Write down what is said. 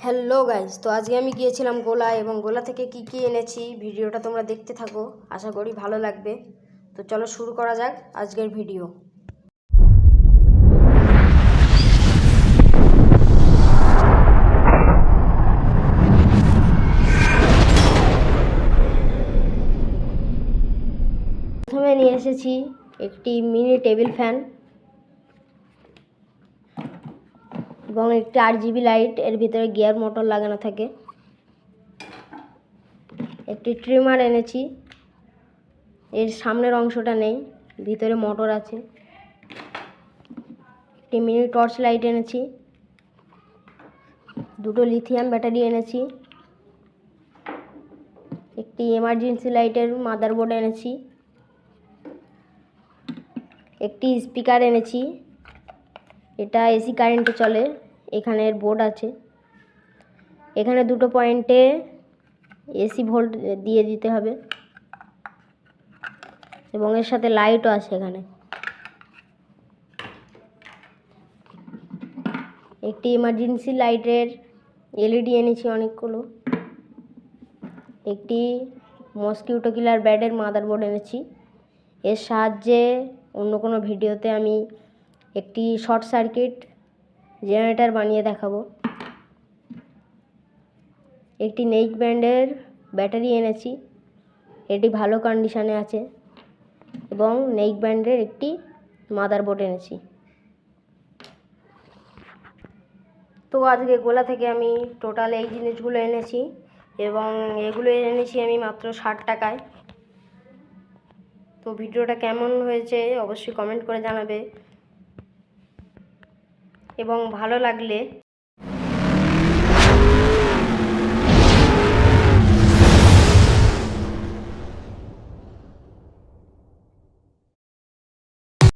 Hello guys, তো আজকে আমি গিয়েছিলাম গোলা এবং গোলা থেকে কি কি এনেছি ভিডিওটা তোমরা দেখতে থাকো, আশা করি ভালো লাগবে। তো চলো শুরু করা যাক আজকের ভিডিও। প্রথমে নিয়ে এসেছি একটি মিনি টেবিল ফ্যান এবং একটি RGB লাইট, এর ভিতরে গিয়ার মোটর লাগানো থাকে। একটি ট্রিমার এনেছি, এর সামনের অংশটা নেই, ভিতরে মোটর আছে। একটি মিনি টর্চ লাইট এনেছি, দুটো লিথিয়াম ব্যাটারি এনেছি, একটি এমার্জেন্সি লাইটের মাদারবোর্ড এনেছি, একটি স্পিকার এনেছি, এটা এসি কারেন্টে চলে, এখানে এর বোর্ড আছে। এখানে দুটো পয়েন্টে এসি ভোল্ট দিয়ে দিতে হবে এবং এর সাথে লাইটও আছে। এখানে একটি এমার্জেন্সি লাইটের LED এনেছি অনেকগুলো। একটি মসকিউটো কিলার ব্যাটের মাদারবোর্ড এনেছি, এর সাহায্যে অন্য কোনো ভিডিওতে আমি একটি শর্ট সার্কিট জেনারেটর বানিয়ে দেখাবো। একটি নেক ব্যান্ডের ব্যাটারি এনেছি, এটি ভালো কন্ডিশনে আছে, এবং নেক ব্যান্ডের একটি মাদারবোর্ড এনেছি। তো আজকে গোলা থেকে আমি টোটাল এই জিনিসগুলো এনেছি এবং এগুলো এনেছি আমি মাত্র 60 টাকায়। তো ভিডিওটা কেমন হয়েছে অবশ্যই কমেন্ট করে জানাবে এবং ভালো লাগলে